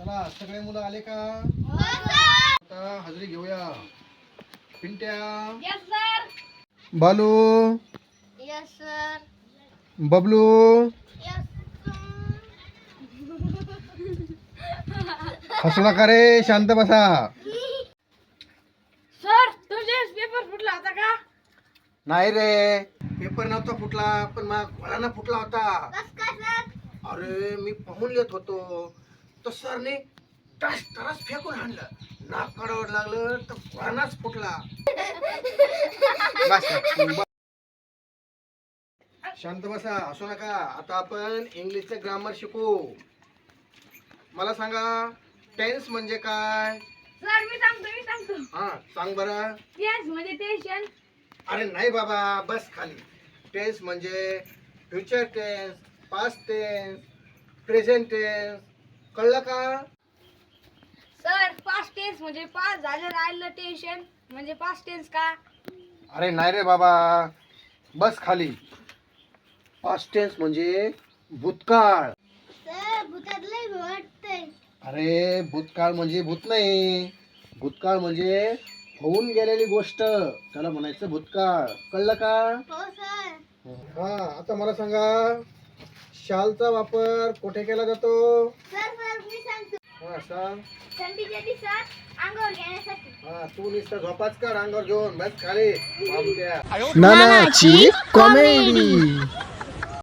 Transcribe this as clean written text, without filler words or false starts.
चला सगळे मुलं आले का? आता हजेरी घेऊया. पिंट्या, yes sir. Balu, yes sir. Bablu, yes हसू नका रे, शांत बसा. सर. तुझे पेपर फुटला होता का? नाही रे, पेपर नव्हता फुटला, पण माझ्या घोळानं फुटला होता. कस काय सर? अरे मी पाहून येत होतो तर सरने तरच फेकून आणलं. नाक काढावं लागलं तर घोळानाच फुटला. बस. शांत बसा, हसू नका. आता आपण इंग्लिशचं ग्रामर शिकू. मला सांगा, टेन्स म्हणजे काय? सर मी सांगतो. हा सांग बरं. टेन्स म्हणजे टेन्शन. अरे नाही बाबा, बस खाली. टेन्स म्हणजे future tense, past tense, present tense. कळलं का? सर पास्ट टेन्स म्हणजे पास झालं राहिलं टेन्शन म्हणजे पास्ट टेन्स का? अरे नाही रे बाबा, बस खाली. पास्ट टेन्स म्हणजे भूतकाळ. सर भूतातलंही वाटतंय. अरे भूतकाळ म्हणजे भूत नाही. भूतकाळ म्हणजे होऊन गेलेली गोष्ट, त्याला म्हणायचं भूतकाळ. कळलं का? हो सर. हा आता मला सांगा, शालचा वापर कुठे केला जातो? सर मी सांगतो. हा सांग. थंडीच्या दिवसात अंगावर घेण्यासाठी. हा तू नुसतं झोपाच कर अंगावर घेऊन. बस खाली. नानाची कॉमेडी.